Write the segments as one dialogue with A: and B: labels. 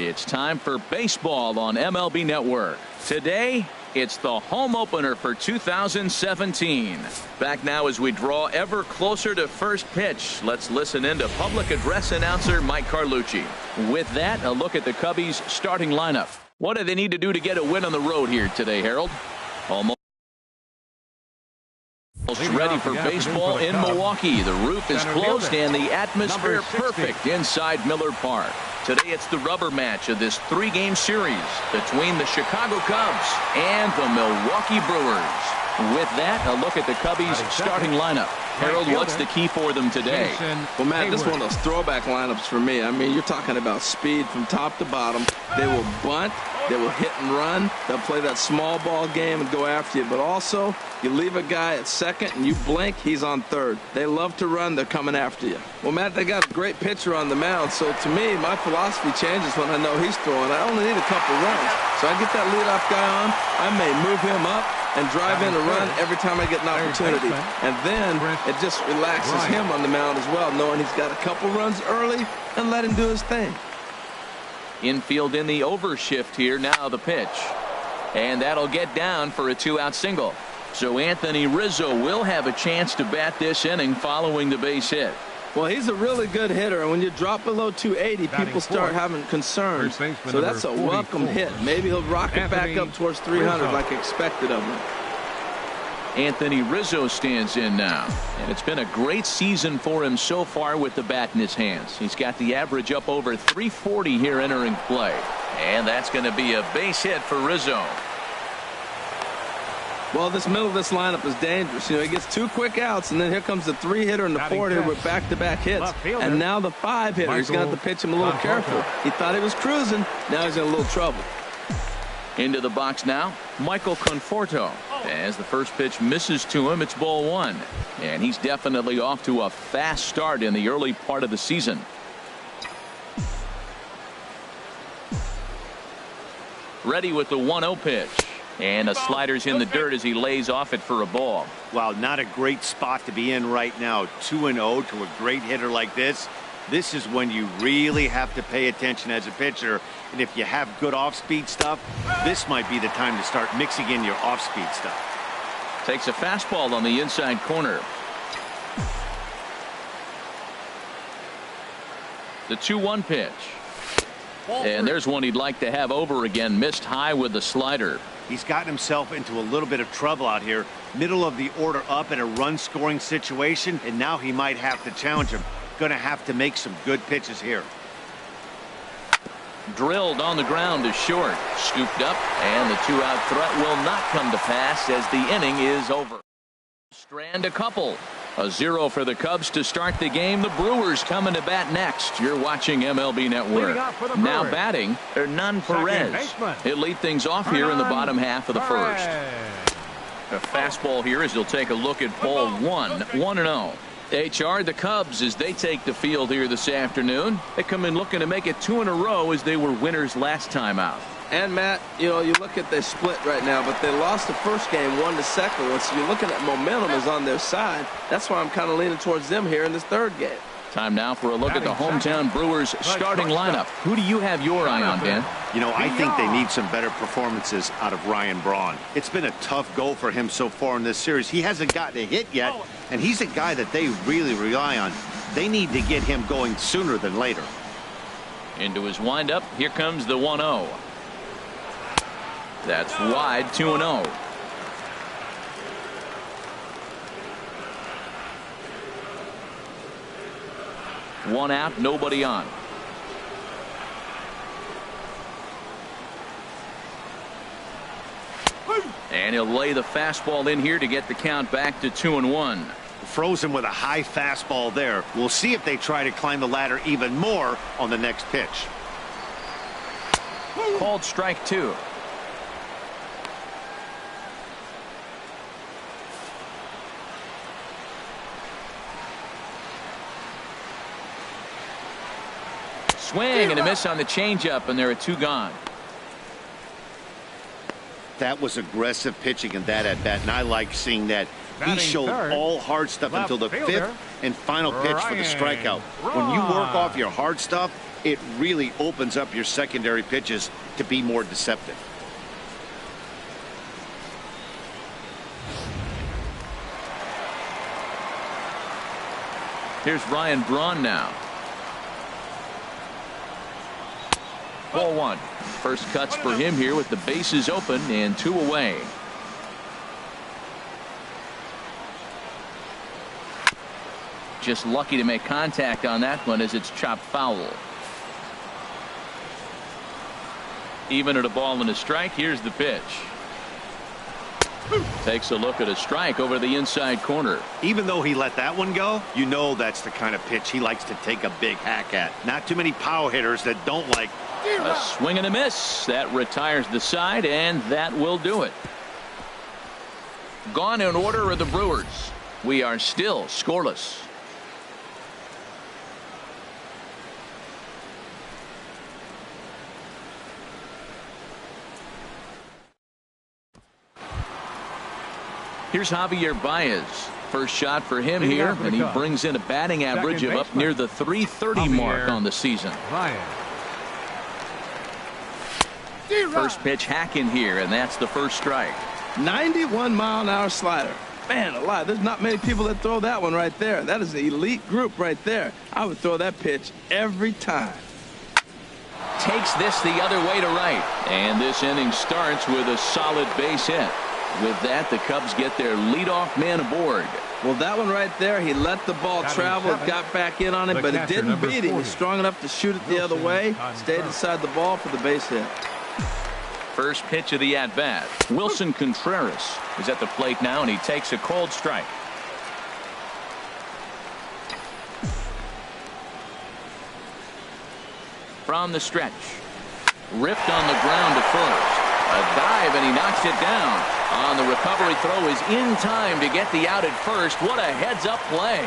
A: It's time for baseball on MLB Network. Today, it's the home opener for 2017. Back now as we draw ever closer to first pitch. Let's listen in to public address announcer Mike Carlucci. With that, a look at the Cubbies' starting lineup. What do they need to do to get a win on the road here today, Harold? Almost ready for baseball in Milwaukee. The roof is closed and the atmosphere perfect inside Miller Park. Today it's the rubber match of this three-game series between the Chicago Cubs and the Milwaukee Brewers. With that, a look at the Cubbies' starting lineup. Harold, what's the key for them today?
B: Well, Matt, this is one of those throwback lineups for me. I mean, you're talking about speed from top to bottom. They will bunt. They will hit and run. They'll play that small ball game and go after you. But also, you leave a guy at second and you blink, he's on third. They love to run. They're coming after you. Well, Matt, they got a great pitcher on the mound. So, to me, my philosophy changes when I know he's throwing. I only need a couple runs. So I get that leadoff guy on. I may move him up and drive in a run every time I get an opportunity. And then it just relaxes him on the mound as well, knowing he's got a couple runs early and let him do his thing.
A: Infield in the overshift here. Now the pitch. And that'll get down for a two-out single. So Anthony Rizzo will have a chance to bat this inning following the base hit.
B: Well, he's a really good hitter, and when you drop below 280, people start having concerns. So that's a welcome hit. Maybe he'll rocket back up towards 300 like expected of him.
A: Anthony Rizzo stands in now, and it's been a great season for him so far with the bat in his hands. He's got the average up over 340 here entering play, and that's going to be a base hit for Rizzo.
B: Well, this middle of this lineup is dangerous. You know, he gets two quick outs, and then here comes the three-hitter and the four-hitter with back-to-back hits. And now the five-hitter. He's going to have to pitch him a little careful. He thought he was cruising. Now he's in a little trouble.
A: Into the box now, Michael Conforto. As the first pitch misses to him, it's ball one. And he's definitely off to a fast start in the early part of the season. Ready with the 1-0 pitch. And a slider's in the dirt as he lays off it for a ball.
C: Wow, not a great spot to be in right now. 2-0 to a great hitter like this. This is when you really have to pay attention as a pitcher. And if you have good off-speed stuff, this might be the time to start mixing in your off-speed stuff.
A: Takes a fastball on the inside corner. The 2-1 pitch. And there's one he'd like to have over again. Missed high with the slider.
C: He's gotten himself into a little bit of trouble out here. Middle of the order up in a run-scoring situation, and now he might have to challenge him. Going to have to make some good pitches here.
A: Drilled on the ground to short. Scooped up, and the two-out threat will not come to pass as the inning is over. Strand a couple. A 0 for the Cubs to start the game. The Brewers coming to bat next. You're watching MLB Network. Now batting, Hernan Perez. He'll lead things off here in the bottom half of the first. A fastball here as he'll take a look at ball one. 1-0. HR, the Cubs, as they take the field here this afternoon. They come in looking to make it 2 in a row as they were winners last time out.
B: And, Matt, you know, you look at their split right now, but they lost the first game 1-2. So you're looking at momentum is on their side. That's why I'm kind of leaning towards them here in this third game.
A: Time now for a look at the hometown Brewers starting lineup. Who do you have your eye on, Dan?
C: You know, I think they need some better performances out of Ryan Braun. It's been a tough go for him so far in this series. He hasn't gotten a hit yet, and he's a guy that they really rely on. They need to get him going sooner than later.
A: Into his windup, here comes the 1-0. That's wide, 2-0. One out, nobody on. And he'll lay the fastball in here to get the count back to 2-1.
C: Frozen with a high fastball there. We'll see if they try to climb the ladder even more on the next pitch.
A: Called strike 2. Swing and a miss on the changeup, and there are 2 gone.
C: That was aggressive pitching in that at bat, and I like seeing that. He showed all hard stuff until the 5th and final pitch for the strikeout. When you work off your hard stuff, it really opens up your secondary pitches to be more deceptive.
A: Here's Ryan Braun now. Ball one. First cuts for him here with the bases open and 2 away. Just lucky to make contact on that one as it's chopped foul. Even at a ball and a strike, here's the pitch. Takes a look at a strike over the inside corner.
C: Even though he let that one go, you know that's the kind of pitch he likes to take a big hack at. Not too many power hitters that don't like.
A: A swing and a miss. That retires the side, and that will do it. Gone in order are the Brewers. We are still scoreless. Here's Javier Baez. First shot for him here, and he brings in a batting average of up near the .330 mark on the season. First pitch hack in here, and that's the first strike.
B: 91-mile-an-hour slider. Man alive, there's not many people that throw that one right there. That is an elite group right there. I would throw that pitch every time.
A: Takes this the other way to right, and this inning starts with a solid base hit. With that, the Cubs get their leadoff man aboard.
B: Well, that one right there, he let the ball travel, it got back in on him, but it didn't beat him. He's strong enough to shoot it the other way, stayed inside the ball for the base hit.
A: First pitch of the at-bat. Wilson Contreras is at the plate now, and he takes a cold strike. From the stretch. Ripped on the ground to first. A dive, and he knocks it down. On the recovery throw is in time to get the out at first. What a heads-up play.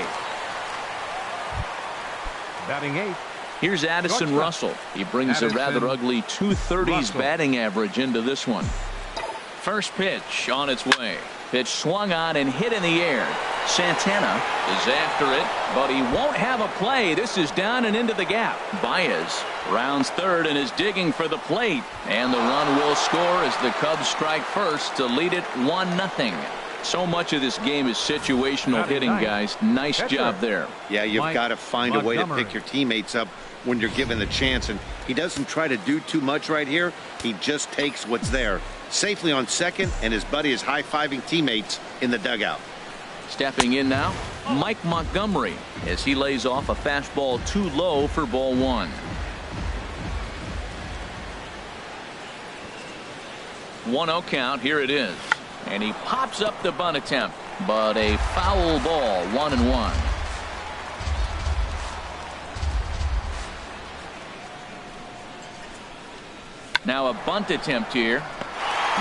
D: Batting 8.
A: Here's Addison Russell. He brings a rather ugly 230s batting average into this one. First pitch on its way. Pitch swung on and hit in the air. Santana is after it, but he won't have a play. This is down and into the gap. Baez rounds third and is digging for the plate. And the run will score as the Cubs strike first to lead it 1-0. So much of this game is situational hitting, guys. Nice job there.
C: Yeah, you've got to find a way to pick your teammates up when you're given the chance. And he doesn't try to do too much right here. He just takes what's there. Safely on second, and his buddy is high-fiving teammates in the dugout.
A: Stepping in now, Mike Montgomery, as he lays off a fastball too low for ball one. 1-0 count. Here it is. And he pops up the bunt attempt, but a foul ball, 1-1. Now a bunt attempt here.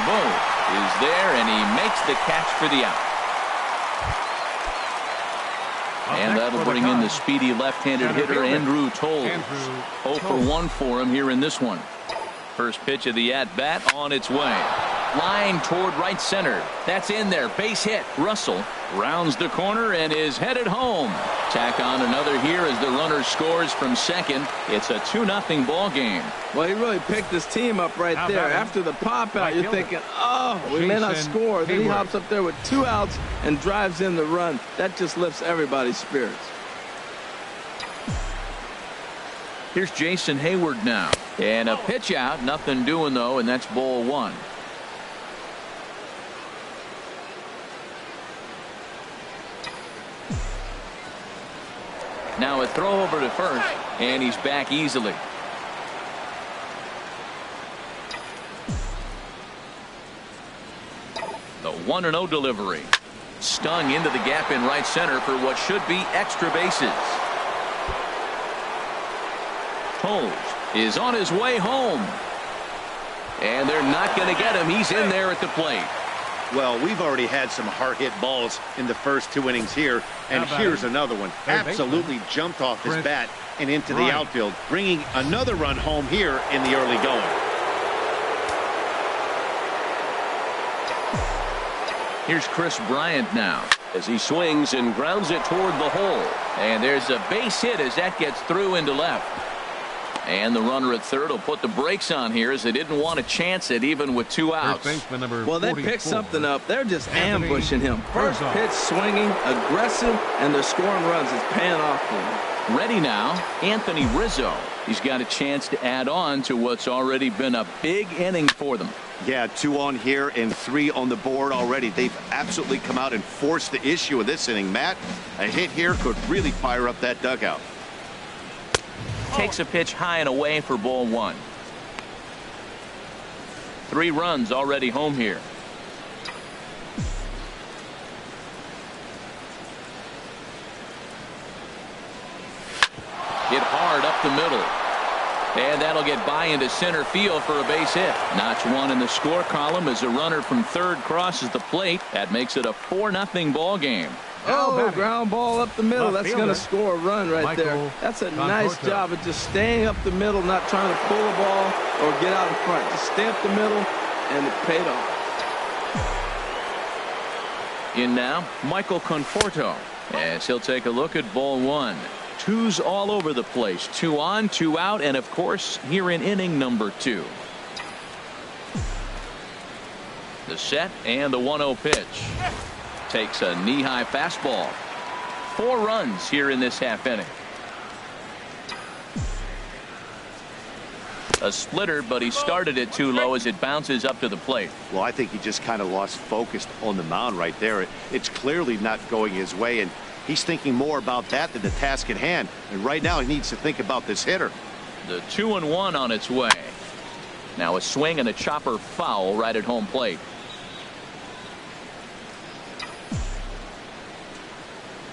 A: Bo is there, and he makes the catch for the out. And that'll bring in the speedy left-handed hitter Andrew Toles. 0 for 1 for him here in this one. First pitch of the at-bat on its way. Line toward right center. That's in there. Base hit. Russell rounds the corner and is headed home. Tack on another here as the runner scores from second. It's a 2-0 ball game.
B: Well, he really picked his team up right there. After the pop out, you're thinking, oh, we may not score. Then he hops up there with 2 outs and drives in the run. That just lifts everybody's spirits.
A: Here's Jason Hayward now. And a pitch out. Nothing doing, though, and that's ball one. Now a throw over to first, and he's back easily. The 1-0 delivery. Stung into the gap in right center for what should be extra bases. Toles is on his way home. And they're not going to get him. He's in there at the plate.
C: Well, we've already had some hard-hit balls in the first 2 innings here, and here's another one. Absolutely jumped off his bat and into the outfield, bringing another run home here in the early going.
A: Here's Chris Bryant now as he swings and grounds it toward the hole. And there's a base hit as that gets through into left. And the runner at third will put the brakes on here as they didn't want to chance it even with 2 outs.
B: Well, they picked something up. They're just ambushing him. First pitch swinging, aggressive, and they're scoring runs. It's paying off for him.
A: Ready now, Anthony Rizzo. He's got a chance to add on to what's already been a big inning for them.
C: Yeah, 2 on here and 3 on the board already. They've absolutely come out and forced the issue of this inning. Matt, a hit here could really fire up that dugout.
A: Takes a pitch high and away for ball 1. 3 runs already home here. Hit hard up the middle. And that'll get by into center field for a base hit. Notch 1 in the score column as a runner from third crosses the plate. That makes it a 4-0 ball game.
B: Oh, ground ball up the middle. That's going to score a run right there. That's a nice job of just staying up the middle, not trying to pull a ball or get out in front. Just stay up the middle, and it paid off.
A: In now, Michael Conforto, as he'll take a look at ball 1. 2's all over the place. 2 on, 2 out, and of course, here in inning number 2. The set and the 1-0 pitch. Takes a knee-high fastball. 4 runs here in this half inning. A splitter, but he started it too low as it bounces up to the plate.
C: Well, I think he just kind of lost focus on the mound right there. It's clearly not going his way, and he's thinking more about that than the task at hand. And right now he needs to think about this hitter.
A: The 2-1 on its way. Now a swing and a chopper foul right at home plate.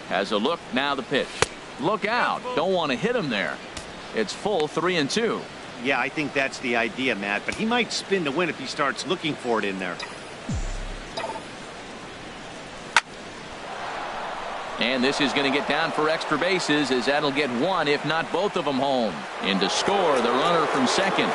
A: Has a look, now the pitch. Look out, don't want to hit him there. It's full 3-2.
C: Yeah, I think that's the idea, Matt, but he might spin to win if he starts looking for it in there.
A: And this is going to get down for extra bases, as that'll get 1 if not both of them home. In to score the runner from second.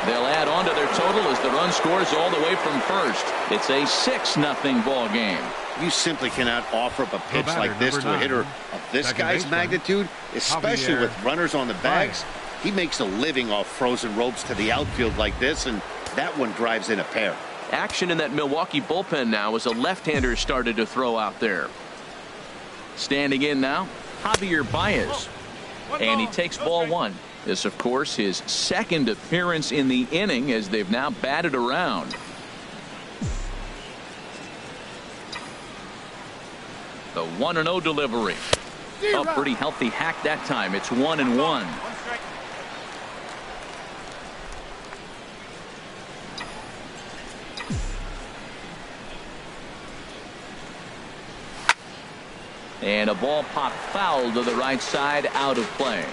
A: They'll add on to their total as the run scores all the way from first. It's a 6-0 ball game.
C: You simply cannot offer up a pitch like this to a hitter of this guy's magnitude, especially with runners on the bags. He makes a living off frozen ropes to the outfield like this, and that one drives in a pair.
A: Action in that Milwaukee bullpen now as a left-hander started to throw out there. Standing in now, Javier Baez. And he takes ball 1. This, of course, his second appearance in the inning as they've now batted around. The 1-0 delivery. A pretty healthy hack that time. It's 1-1. And a ball pop foul to the right side, out of play.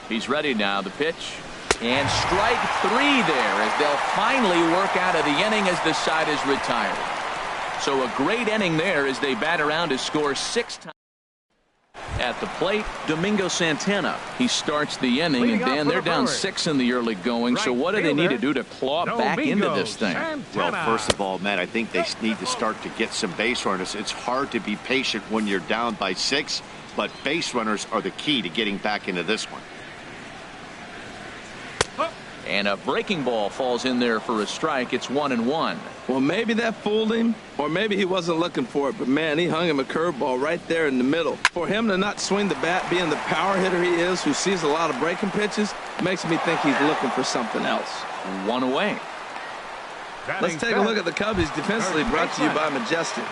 A: He's ready now. The pitch. And strike 3 there as they'll finally work out of the inning as the side is retired. So a great inning there as they bat around to score 6 times. At the plate, Domingo Santana. He starts the inning, and Dan, they're down 6 in the early going. So what do they need to do to claw back into this thing?
C: Well, first of all, Matt, I think they need to start to get some base runners. It's hard to be patient when you're down by 6, but base runners are the key to getting back into this one.
A: And a breaking ball falls in there for a strike. It's 1-1.
B: Well, maybe that fooled him, or maybe he wasn't looking for it. But, man, he hung him a curveball right there in the middle. For him to not swing the bat, being the power hitter he is, who sees a lot of breaking pitches, makes me think he's looking for something else.
A: 1 away.
B: Let's take a look at the Cubbies defensively, brought to you by Majestic.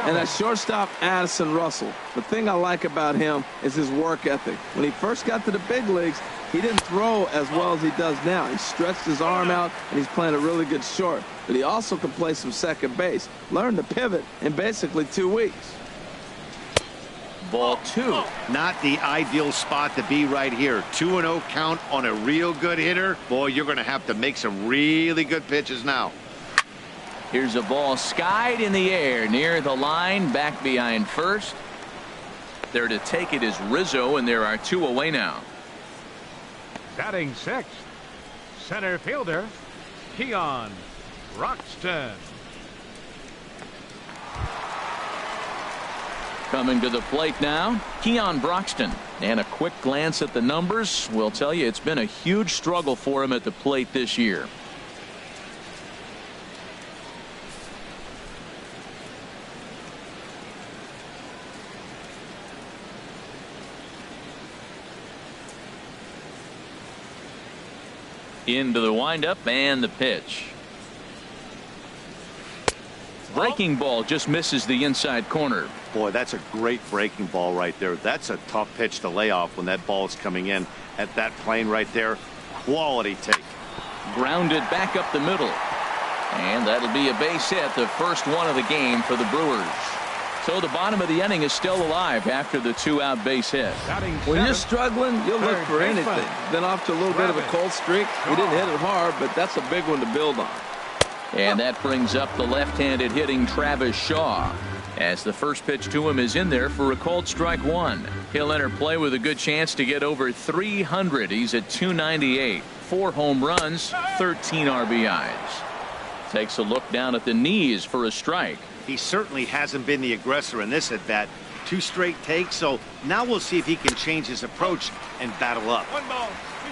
B: And at shortstop, Addison Russell. The thing I like about him is his work ethic. When he first got to the big leagues, he didn't throw as well as he does now. He stretched his arm out, and he's playing a really good short. But he also can play some second base. Learned to pivot in basically 2 weeks.
A: Ball 2.
C: Not the ideal spot to be right here. 2-0 count on a real good hitter. Boy, you're going to have to make some really good pitches now.
A: Here's a ball skied in the air near the line, back behind first. There to take it is Rizzo, and there are 2 away now.
D: Batting 6th, center fielder, Keon Roxton.
A: Coming to the plate now, Keon Broxton. And a quick glance at the numbers will tell you it's been a huge struggle for him at the plate this year. Into the windup and the pitch. Breaking ball just misses the inside corner.
C: Boy, that's a great breaking ball right there. That's a tough pitch to lay off when that ball is coming in at that plane right there. Quality take.
A: Grounded back up the middle. And that'll be a base hit, the first one of the game for the Brewers. So the bottom of the inning is still alive after the 2-out base hit.
B: When you're struggling, you'll look for anything. Been off to a little bit of a cold streak. He didn't hit it hard, but that's a big one to build on.
A: And that brings up the left-handed hitting Travis Shaw, as the first pitch to him is in there for a called strike one. He'll enter play with a good chance to get over 300. He's at 298. 4 home runs, 13 RBIs. Takes a look down at the knees for a strike.
C: He certainly hasn't been the aggressor in this at bat. 2 straight takes, so now we'll see if he can change his approach and battle up.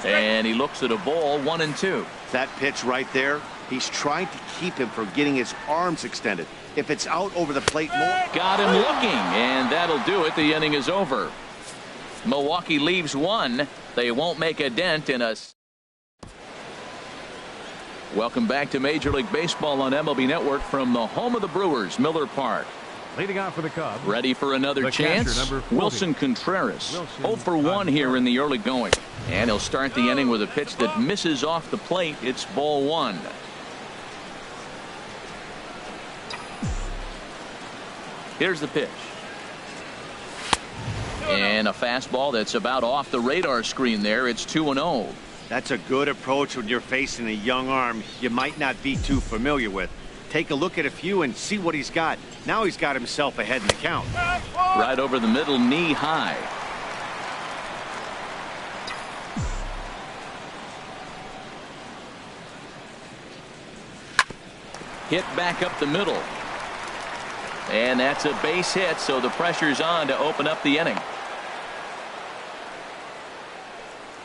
A: And he looks at a ball, 1-2.
C: That pitch right there, he's trying to keep him from getting his arms extended. If it's out over the plate more.
A: Got him looking, and that'll do it. The inning is over. Milwaukee leaves 1. They won't make a dent in a. Welcome back to Major League Baseball on MLB Network from the home of the Brewers, Miller Park.
D: Leading off for the Cubs.
A: Ready for another chance? Wilson Contreras. 0 for 1 here in the early going. And he'll start the inning with a pitch that misses off the plate. It's ball 1. Here's the pitch. And a fastball that's about off the radar screen there. It's 2-0.
C: That's a good approach when you're facing a young arm you might not be too familiar with. Take a look at a few and see what he's got. Now he's got himself ahead in the count.
A: Right over the middle, knee high. Hit back up the middle. And that's a base hit, so the pressure's on to open up the inning.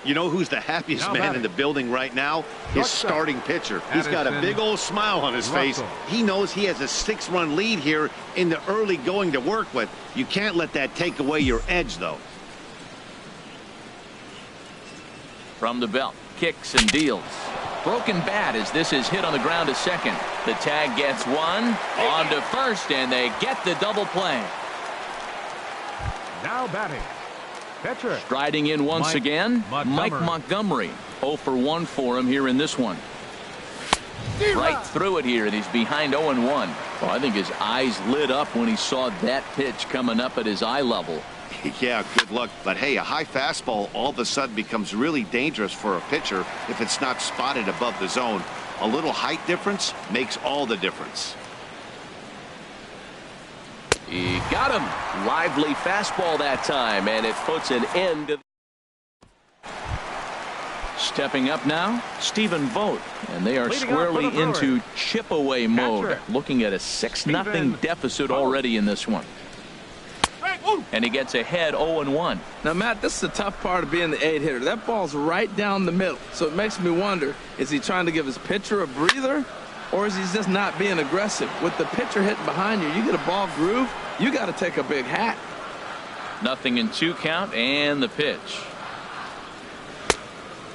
C: You know who's the happiest man in the building right now? His starting pitcher. He's got a big old smile on his face. He knows he has a 6-run lead here in the early going to work with. You can't let that take away your edge, though.
A: From the belt, kicks and deals. Broken bat as this is hit on the ground to second. The tag gets 1 on to first, and they get the double play.
D: Now batting. Pitcher.
A: Striding in once again, Mike Montgomery. 0 for 1 for him here in this one. Right through it here, and he's behind 0-1. Well, I think his eyes lit up when he saw that pitch coming up at his eye level.
C: Yeah, good luck. But hey, a high fastball all of a sudden becomes really dangerous for a pitcher if it's not spotted above the zone. A little height difference makes all the difference.
A: He got him. Lively fastball that time, and it puts an end to. Stepping up now, Stephen Vogt, and they are squarely into chip away mode, looking at a 6-0 deficit already in this one. And he gets ahead 0-1.
B: Now, Matt, this is the tough part of being the 8-hitter. That ball's right down the middle. So it makes me wonder, is he trying to give his pitcher a breather, or is he just not being aggressive? With the pitcher hitting behind you, you get a ball groove, you got to take a big hat.
A: 0-2 count, and the pitch.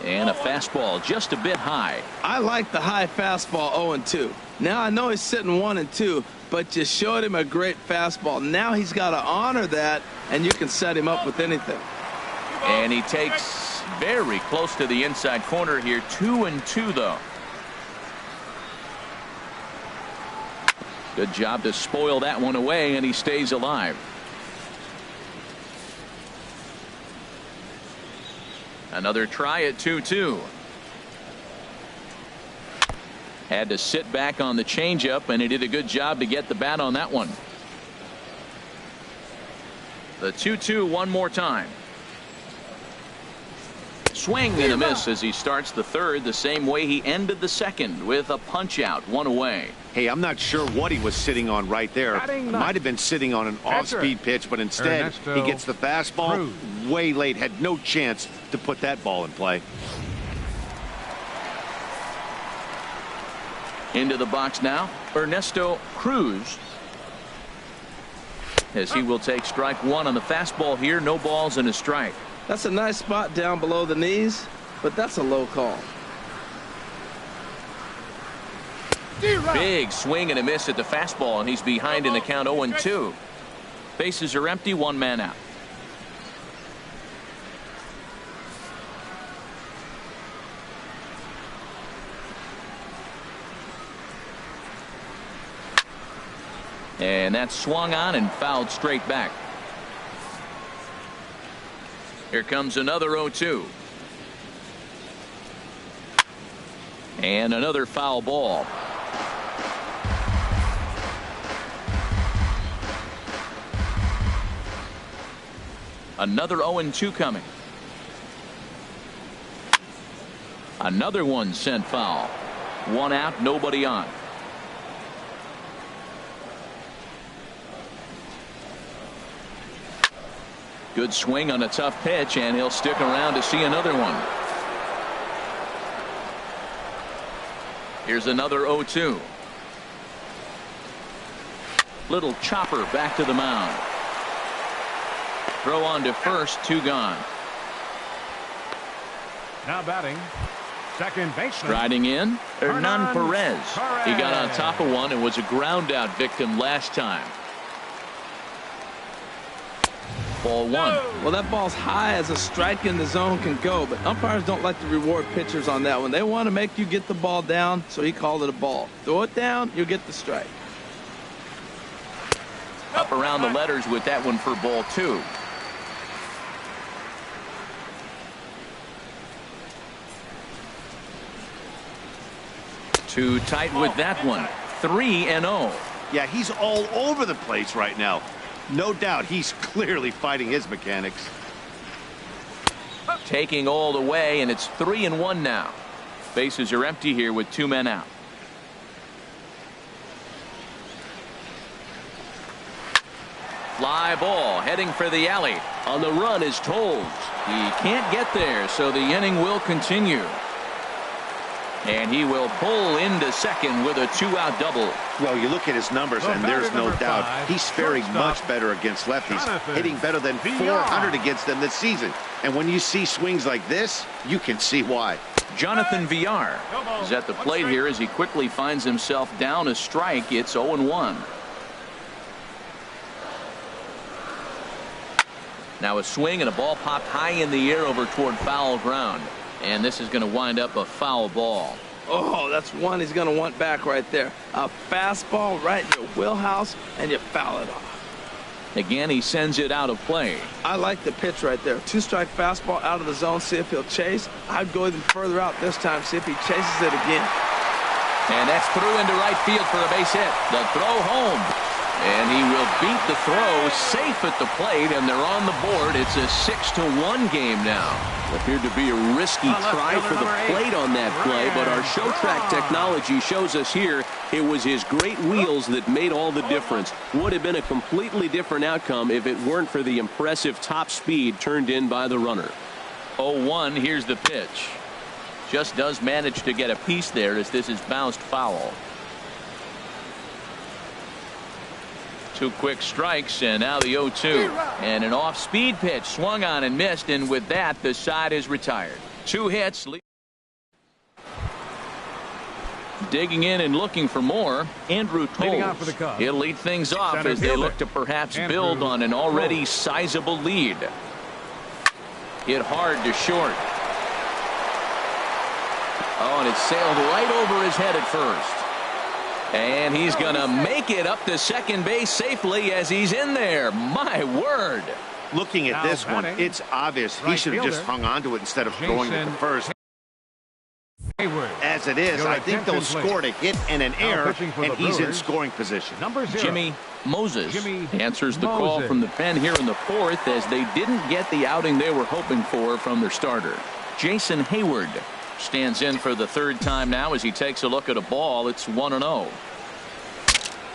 A: And a fastball just a bit high.
B: I like the high fastball 0-2. Now I know he's sitting 1-2, but you showed him a great fastball. Now he's got to honor that, and you can set him up with anything.
A: And he takes very close to the inside corner here. 2-2 though. Good job to spoil that one away, and he stays alive. Another try at 2-2. Had to sit back on the changeup, and he did a good job to get the bat on that one. The 2-2 one more time. Swing and a miss as he starts the third the same way he ended the second, with a punch out, one away.
C: Hey, I'm not sure what he was sitting on right there. Might have been sitting on an off-speed pitch, but instead he gets the fastball way late. Had no chance to put that ball in play.
A: Into the box now, Ernesto Cruz, as he will take strike one on the fastball here. No balls and a strike.
B: That's a nice spot down below the knees, but that's a low call.
A: Big swing and a miss at the fastball, and he's behind in the count 0-2. Bases are empty, one man out. And that's swung on and fouled straight back. Here comes another 0-2. And another foul ball. Another 0-2 coming. Another one sent foul. One out, nobody on. Good swing on a tough pitch, and he'll stick around to see another one. Here's another 0-2. Little chopper back to the mound. Throw on to first, two gone.
D: Now batting, second baseman.
A: Riding in, Hernan Perez. He got on top of one and was a ground out victim last time. Ball one.
B: Well, that ball's high as a strike in the zone can go, but umpires don't like to reward pitchers on that one. They want to make you get the ball down, so he called it a ball. Throw it down, you'll get the strike.
A: Up around the letters with that one for ball two. Too tight with that one. 3-0.
C: Yeah, he's all over the place right now. No doubt he's clearly fighting his mechanics.
A: Taking all the way, and it's 3-1 now. Bases are empty here with two men out. Fly ball heading for the alley. On the run is Tolles. He can't get there, so the inning will continue. And he will pull into second with a two-out double.
C: Well, you look at his numbers, and there's no doubt he's faring much better against lefties, hitting better than 400 against them this season. And when you see swings like this, you can see why.
A: Jonathan Villar is at the plate here as he quickly finds himself down a strike. It's 0-1. Now a swing and a ball popped high in the air over toward foul ground. And this is going to wind up a foul ball.
B: Oh, that's one he's going to want back right there. A fastball right in your wheelhouse, and you foul it off.
A: Again, he sends it out of play.
B: I like the pitch right there. Two-strike fastball out of the zone, see if he'll chase. I'd go even further out this time, see if he chases it again.
A: And that's through into right field for a base hit. The throw home. And he will beat the throw safe at the plate, and they're on the board. It's a 6-1 game now.
E: Appeared to be a risky try for the plate on that play, but our show track technology shows us here it was his great wheels that made all the difference. Would have been a completely different outcome if it weren't for the impressive top speed turned in by the runner.
A: 0-1, here's the pitch. Just does manage to get a piece there as this is bounced foul. Two quick strikes, and now the 0-2. And an off-speed pitch swung on and missed, and with that, the side is retired. Two hits. Digging in and looking for more, Andrew Tolles. He'll lead things off as they look to perhaps build on an already sizable lead. Hit hard to short. Oh, and it sailed right over his head at first. And he's going to make it up to second base safely as he's in there. My word.
C: Looking at this one, it's obvious he should have just hung on to it instead of throwing it to first. As it is, I think they'll score a hit and an error, and he's in scoring position.
A: Jimmy Moses answers the call from the pen here in the fourth as they didn't get the outing they were hoping for from their starter. Jason Hayward stands in for the third time now as he takes a look at a ball. It's 1-0.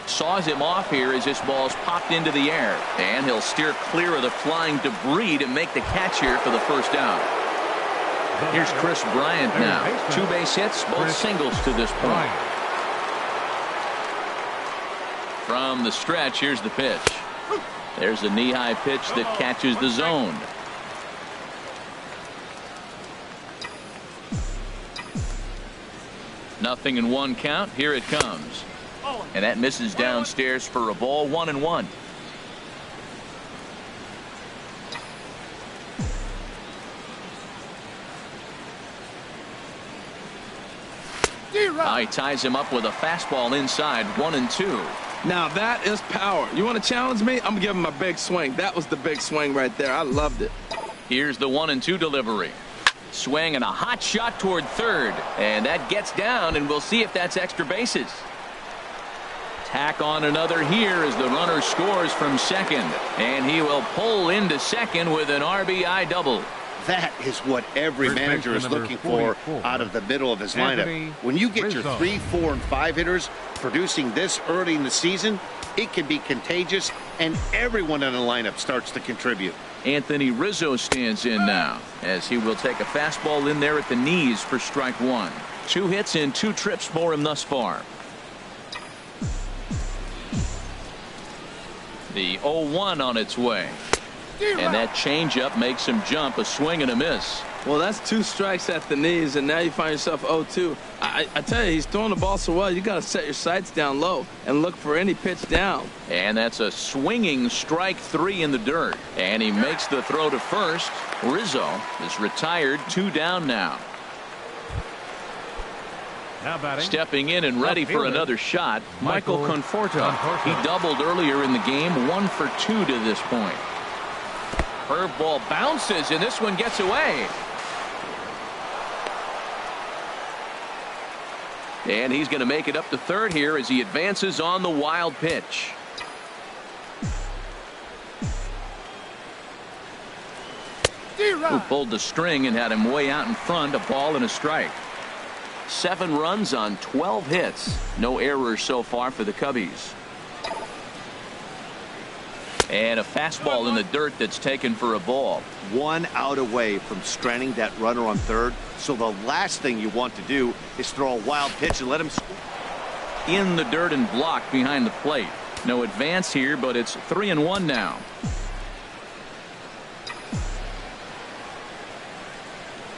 A: Saws him off here as this ball's popped into the air, and he'll steer clear of the flying debris to make the catch here for the first down. Here's Chris Bryant now. 2 base hits, both singles to this point. From the stretch, here's the pitch. There's a knee-high pitch that catches the zone. Nothing in 1 count. Here it comes. And that misses downstairs for a ball. 1-1. He ties him up with a fastball inside. 1-2.
B: Now that is power. You want to challenge me? I'm going to give him a big swing. That was the big swing right there. I loved it.
A: Here's the 1-2 delivery. Swing and a hot shot toward third. And that gets down, and we'll see if that's extra bases. Tack on another here as the runner scores from second. And he will pull into second with an RBI double.
C: That is what every manager is looking for out of the middle of his lineup. When you get your 3, 4, and 5 hitters producing this early in the season, it can be contagious, and everyone in the lineup starts to contribute.
A: Anthony Rizzo stands in now as he will take a fastball in there at the knees for strike 1. 2 hits and 2 trips for him thus far. The 0-1 on its way. And that changeup makes him jump. A swing and a miss.
B: Well, that's 2 strikes at the knees, and now you find yourself 0-2. I tell you, he's throwing the ball so well, you got to set your sights down low and look for any pitch down.
A: And that's a swinging strike 3 in the dirt. And he makes the throw to first. Rizzo is retired. 2 down now. Stepping in and ready for another shot, Michael Conforto. He doubled earlier in the game. 1 for 2 to this point. Curveball bounces, and this one gets away. And he's going to make it up to third here as he advances on the wild pitch. Who pulled the string and had him way out in front. A ball and a strike. 7 runs on 12 hits. No errors so far for the Cubbies. And a fastball in the dirt that's taken for a ball.
C: 1 out away from stranding that runner on third. So the last thing you want to do is throw a wild pitch and let him score.
A: In the dirt and blocked behind the plate. No advance here, but it's 3-1 now.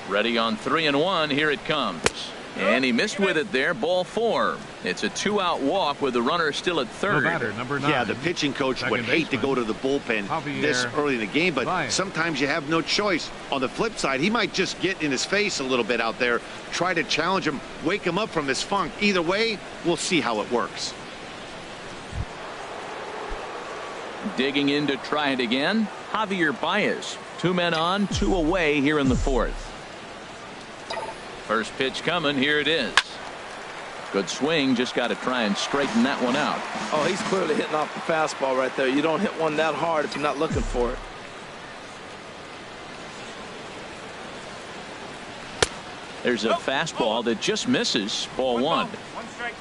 A: Ready on 3-1. Here it comes. And he missed with it there. Ball 4. It's a 2-out walk with the runner still at third.
D: Number 9,
C: yeah, the pitching coach would hate to go to the bullpen this early in the game, but sometimes you have no choice. On the flip side, he might just get in his face a little bit out there, try to challenge him, wake him up from his funk. Either way, we'll see how it works.
A: Digging in to try it again, Javier Baez. 2 men on, 2 away here in the 4th. First pitch coming. Here it is. Good swing. Just got to try and straighten that one out.
B: Oh, he's clearly hitting off the fastball right there. You don't hit one that hard if you're not looking for it.
A: There's a fastball that just misses. Ball 1.
D: 1 strike.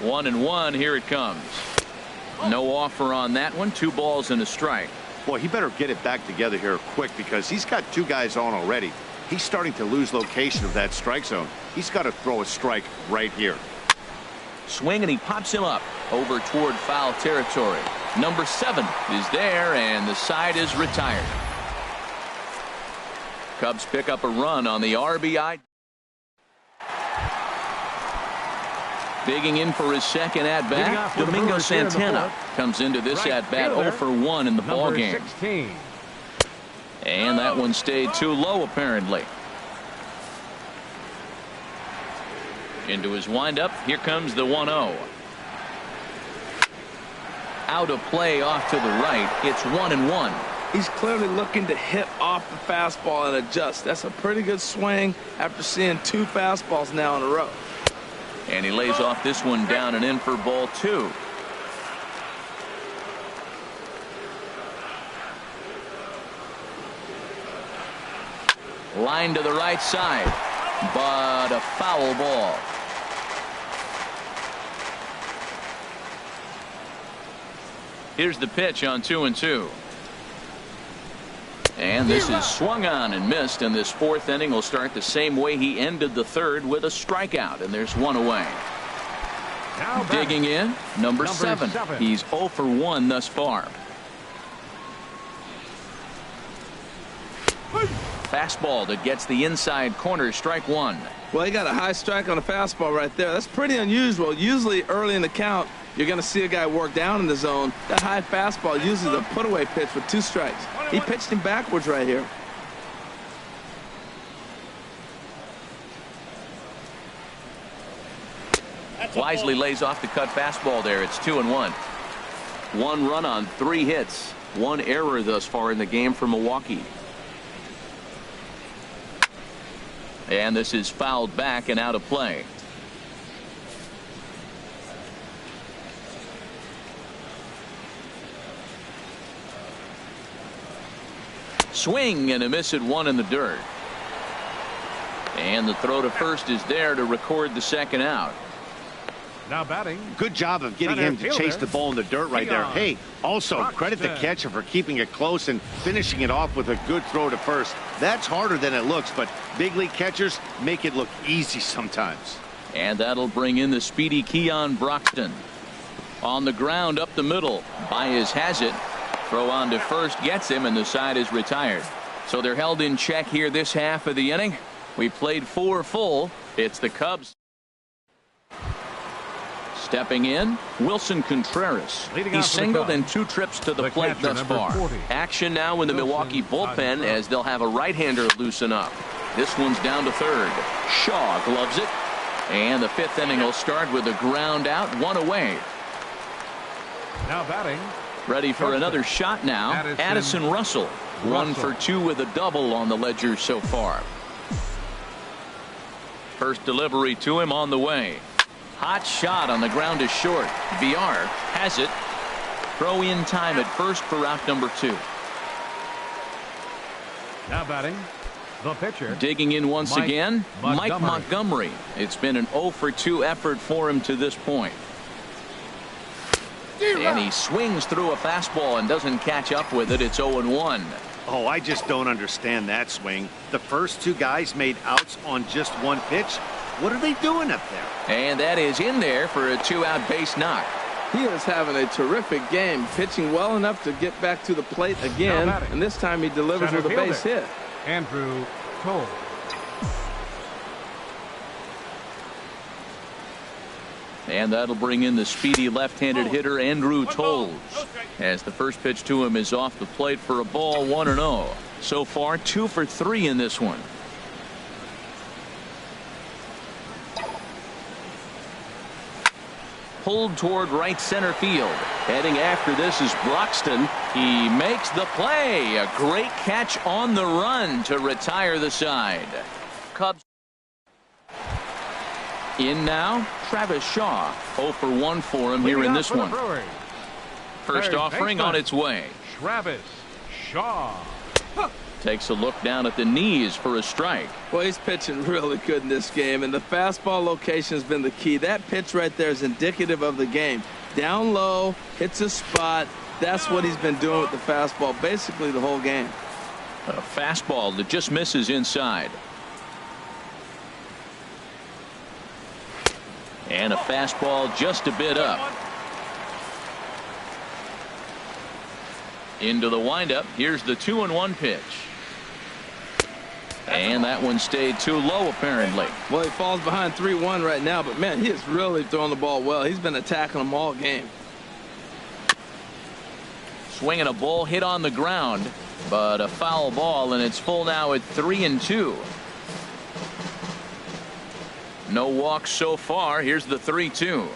A: One and 1. Here it comes. No offer on that one. 2 balls and a strike.
C: Boy, he better get it back together here quick because he's got 2 guys on already. He's starting to lose location of that strike zone. He's got to throw a strike right here.
A: Swing, and he pops him up over toward foul territory. Number 7 is there, and the side is retired. Cubs pick up a run on the RBI. Digging in for his second at-bat, Domingo Santana comes into this at-bat 0 for 1 in the ballgame.
D: 16.
A: And that one stayed too low, apparently. Into his windup. Here comes the 1-0. Out of play off to the right. It's 1-1.
B: He's clearly looking to hit off the fastball and adjust. That's a pretty good swing after seeing 2 fastballs now in a row.
A: And he lays off this one down and in for ball 2. Line to the right side, but a foul ball. Here's the pitch on 2-2. And this is swung on and missed, and this fourth inning will start the same way he ended the third, with a strikeout, and there's one away.
D: Now
A: digging in, number 7. He's 0 for 1 thus far. Fastball that gets the inside corner, strike 1.
B: Well, he got a high strike on a fastball right there. That's pretty unusual. Usually early in the count, you're going to see a guy work down in the zone. That high fastball usually the put-away pitch with 2 strikes. He pitched him backwards right here.
A: Wisely lays off the cut fastball there. It's 2-1. 1 run on 3 hits. 1 error thus far in the game for Milwaukee. And this is fouled back and out of play. Swing and a miss at 1 in the dirt. And the throw to first is there to record the second out.
D: Now batting.
C: Good job of getting him to chase the ball in the dirt right there. Hey, also credit the catcher for keeping it close and finishing it off with a good throw to first. That's harder than it looks, but big league catchers make it look easy sometimes.
A: And that'll bring in the speedy Keon Broxton. On the ground up the middle. Baez has it. Throw on to first gets him, and the side is retired. So they're held in check here this half of the inning. We played 4 full. It's the Cubs. Stepping in, Wilson Contreras. He's singled in 2 trips to the plate thus far. Action now in the Milwaukee bullpen as they'll have a right-hander loosen up. This one's down to third. Shaw gloves it. And the 5th inning will start with a ground out, 1 away.
D: Now batting.
A: Ready for another shot now. Addison Russell. 1 for 2 with a double on the ledger so far. First delivery to him on the way. Hot shot on the ground to short. VR has it. Throw in time at first for out number 2.
D: Now batting, the pitcher.
A: Digging in once again, Mike Montgomery. It's been an 0 for 2 effort for him to this point. And he swings through a fastball and doesn't catch up with it. It's 0-1.
C: Oh, I just don't understand that swing. The first 2 guys made outs on just 1 pitch. What are they doing up there?
A: And that is in there for a 2-out base knock.
B: He is having a terrific game, pitching well enough to get back to the plate again, and this time he delivers with a base hit.
D: Andrew Cole.
A: And that'll bring in the speedy left-handed hitter Andrew Toles, as the first pitch to him is off the plate for a ball, 1-0. So far 2 for 3 in this one. Pulled toward right center field. Heading after this is Broxton. He makes the play. A great catch on the run to retire the side. Cubs in now. Travis Shaw. 0 for 1 for him here in this one. First offering on its way.
D: Travis Shaw.
A: Takes a look down at the knees for a strike.
B: Well, he's pitching really good in this game, and the fastball location has been the key. That pitch right there is indicative of the game. Down low, hits a spot. That's what he's been doing with the fastball basically the whole game.
A: A fastball that just misses inside. And a fastball just a bit up. Into the windup. Here's the 2-1 pitch. And that one stayed too low, apparently.
B: Well, he falls behind 3-1 right now, but man, he is really throwing the ball well. He's been attacking them all game.
A: Swinging a ball hit on the ground, but a foul ball, and it's full now at 3-2. No walks so far. Here's the 3-2.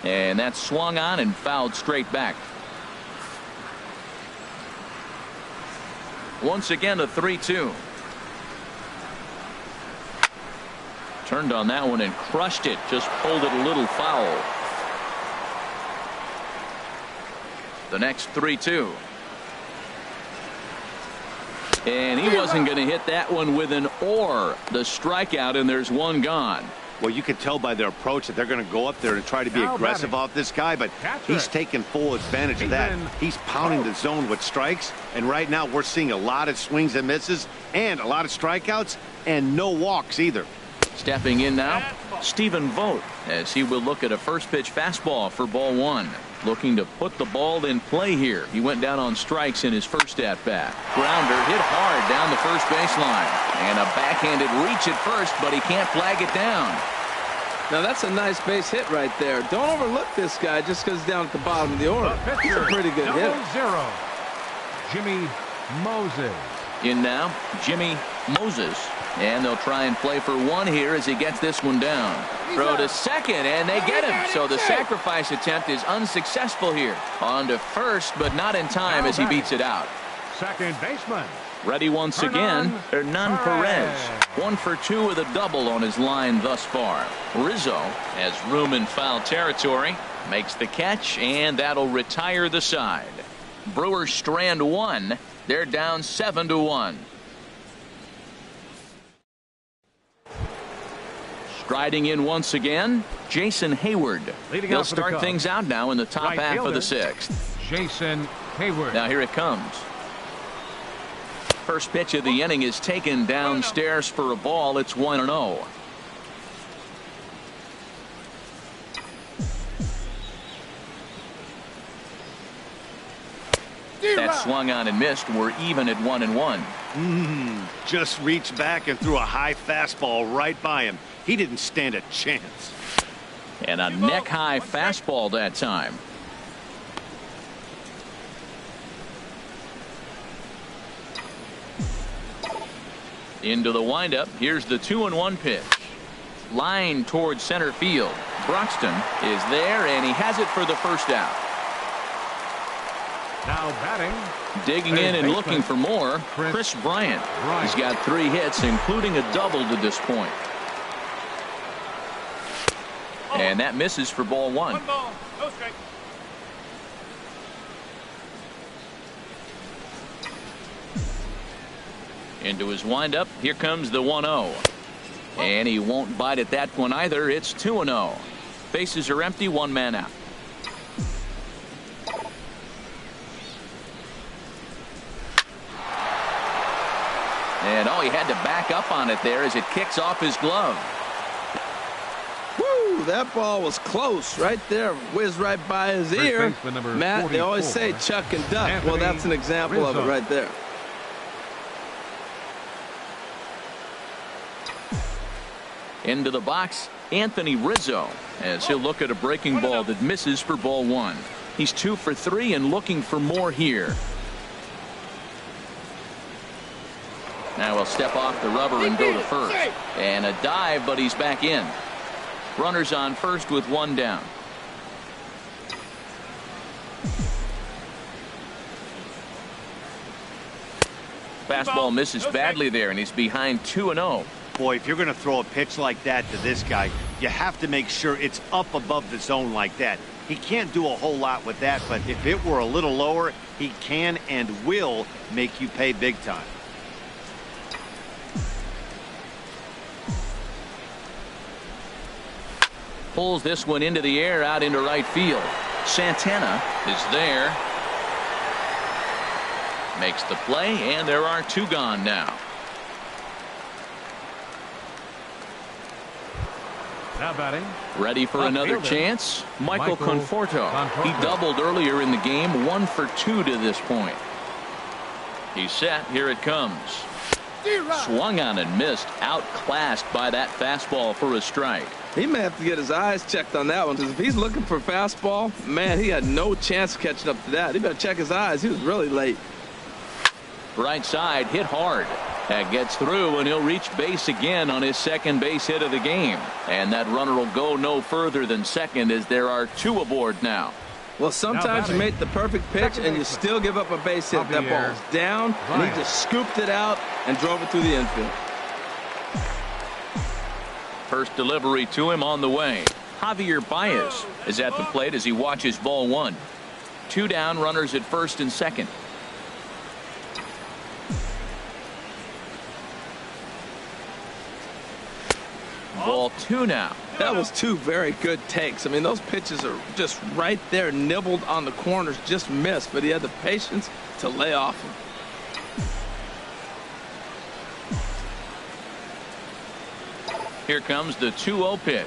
A: And that's swung on and fouled straight back. Once again, a 3-2. Turned on that one and crushed it. Just pulled it a little foul. The next 3-2. And he wasn't going to hit that one with an or. The strikeout, and there's one gone.
C: Well, you can tell by their approach that they're going to go up there and try to be aggressive off this guy, but he's taking full advantage of that. He's pounding the zone with strikes, and right now we're seeing a lot of swings and misses and a lot of strikeouts and no walks either.
A: Stepping in now, Stephen Vogt, as he will look at a first pitch fastball for ball one. Looking to put the ball in play here. He went down on strikes in his first at-bat. Grounder hit hard down the first baseline. And a backhanded reach at first, but he can't flag it down.
B: Now that's a nice base hit right there. Don't overlook this guy just because he's down at the bottom of the order. He's a pretty good hitter.
D: 0-0. Jimmy Moses.
A: In now, Jimmy Moses. And they'll try and play for one here as he gets this one down. Throw to second, and they get him. So the sacrifice attempt is unsuccessful here. On to first, but not in time as he beats it out.
D: Second baseman.
A: Ready once again, Hernan Perez. 1 for 2 with a double on his line thus far. Rizzo has room in foul territory. Makes the catch, and that'll retire the side. Brewers strand one. They're down 7-1. Striding in once again, Jason Hayward. He'll start things out now in the top half of the sixth.
D: Jason Hayward.
A: Now here it comes. First pitch of the inning is taken downstairs for a ball. It's 1-0. That swung on and missed. We're even at 1-1.
C: Just reached back and threw a high fastball right by him. He didn't stand a chance.
A: And a neck-high fastball that time. Into the windup. Here's the 2-1 pitch. Line towards center field. Broxton is there, and he has it for the first out.
D: Now batting.
A: Digging in and looking for more, Chris Bryant. He's got 3 hits, including a double to this point. And that misses for ball one.
D: 1 ball, no strike.
A: Into his windup. Here comes the 1-0. And he won't bite at that one either. It's 2-0. Bases are empty, 1 man out. And he had to back up on it there as it kicks off his glove.
B: Woo, that ball was close right there. Whizzed right by his ear. Matt, they always say chuck and duck. Well, that's an example of it right there.
A: Into the box, Anthony Rizzo, as he'll look at a breaking ball that misses for ball one. He's 2 for 3 and looking for more here. Now he'll step off the rubber and go to first. And a dive, but he's back in. Runners on first with 1 down. Fastball misses badly there, and he's behind 2-0.
C: Boy, if you're going to throw a pitch like that to this guy, you have to make sure it's up above the zone like that. He can't do a whole lot with that, but if it were a little lower, he can and will make you pay big time.
A: Pulls this one into the air out into right field. Santana is there. Makes the play, and there are 2 gone now.
D: Now batting.
A: Ready for another chance. Michael Conforto. He doubled earlier in the game. 1 for 2 to this point. He's set. Here it comes. Swung on and missed. Outclassed by that fastball for a strike.
B: He may have to get his eyes checked on that one, because if he's looking for fastball, man, he had no chance of catching up to that. He better check his eyes. He was really late.
A: Right side, hit hard. That gets through, and he'll reach base again on his second base hit of the game. And that runner will go no further than second, as there are 2 aboard now.
B: Well, sometimes you make the perfect pitch and you still give up a base hit. That ball's down, and he just scooped it out and drove it through the infield.
A: First delivery to him on the way. Javier Baez is at the plate as he watches ball one. 2 down, runners at first and second. Ball 2 now.
B: That was 2 very good takes. I mean, those pitches are just right there, nibbled on the corners, just missed, but he had the patience to lay off them.
A: Here comes the 2-0 pitch.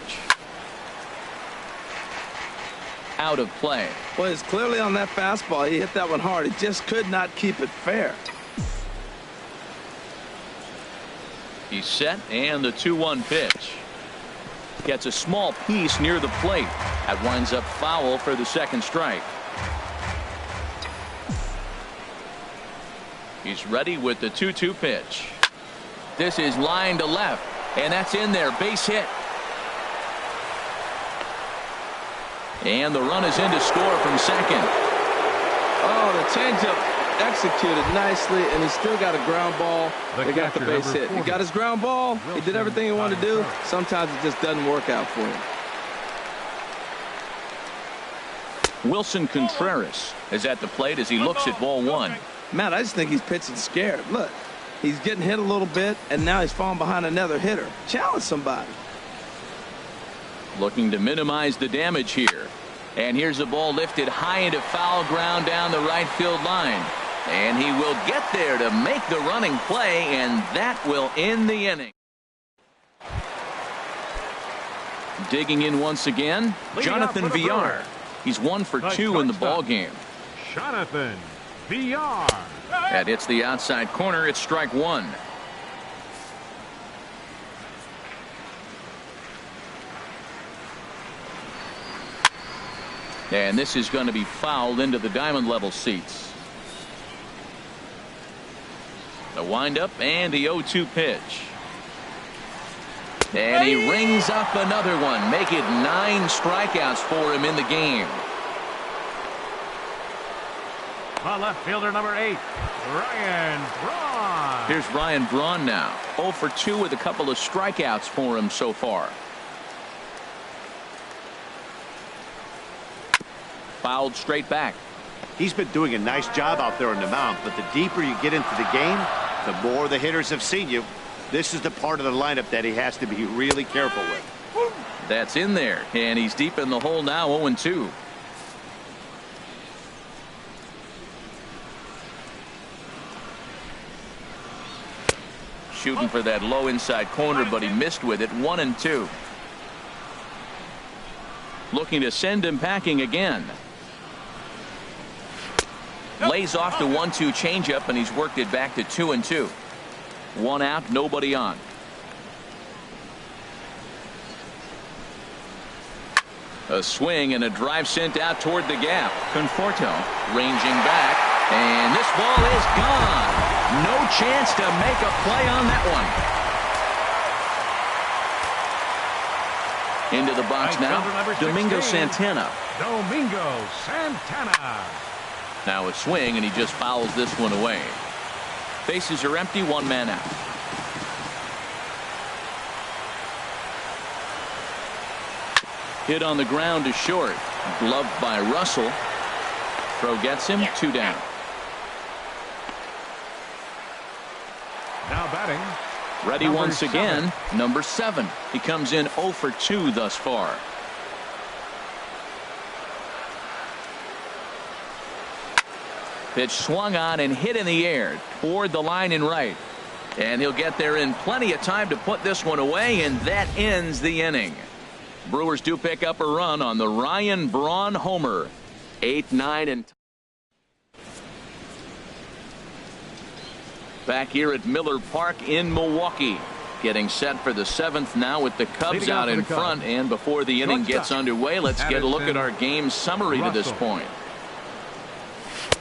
A: Out of play.
B: Well, it's clearly on that fastball. He hit that one hard. He just could not keep it fair.
A: He's set, and the 2-1 pitch. Gets a small piece near the plate. That winds up foul for the second strike. He's ready with the 2-2 pitch. This is line to left, and that's in there. Base hit. And the run is in to score from second.
B: Oh, the changeup executed nicely, and he's still got a ground ball. They got the base hit. He got his ground ball. He did everything he wanted to do. Sometimes it just doesn't work out for him.
A: Wilson Contreras is at the plate as he looks at ball 1.
B: Matt, I just think he's pitching scared. Look, he's getting hit a little bit, and now he's falling behind another hitter. Challenge somebody.
A: Looking to minimize the damage here. And here's a ball lifted high into foul ground down the right field line. And he will get there to make the running play, and that will end the inning. Digging in once again, Jonathan Villar. He's 1 for 2 in the ball game.
D: Jonathan Villar.
A: That hits the outside corner. It's strike 1. And this is going to be fouled into the diamond level seats. The windup and the 0-2 pitch. And he rings up another one. Make it 9 strikeouts for him in the game.
D: The left fielder, number 8, Ryan Braun.
A: Here's Ryan Braun now. 0 for 2 with a couple of strikeouts for him so far. Fouled straight back.
C: He's been doing a nice job out there on the mound, but the deeper you get into the game, the more the hitters have seen you. This is the part of the lineup that he has to be really careful with.
A: That's in there, and he's deep in the hole now. 0-2. Shooting for that low inside corner, but he missed with it. 1-2. Looking to send him packing again. Lays off the 1-2 changeup, and he's worked it back to 2-2. 1 out, nobody on. A swing and a drive sent out toward the gap. Conforto ranging back, and this ball is gone. No chance to make a play on that one. Into the box now, Domingo Santana.
D: Domingo Santana.
A: Now a swing, and he just fouls this one away. Bases are empty, 1 man out. Hit on the ground to short. Gloved by Russell. Throw gets him. 2 down.
D: Now batting.
A: Ready once again, number 7. He comes in 0 for 2 thus far. Pitch swung on and hit in the air toward the line and right. And he'll get there in plenty of time to put this one away, and that ends the inning. Brewers do pick up a run on the Ryan Braun homer. 8, 9, and back here at Miller Park in Milwaukee. Getting set for the 7th now with the Cubs out in front. And before the inning gets underway, let's get a look at our game summary to this point.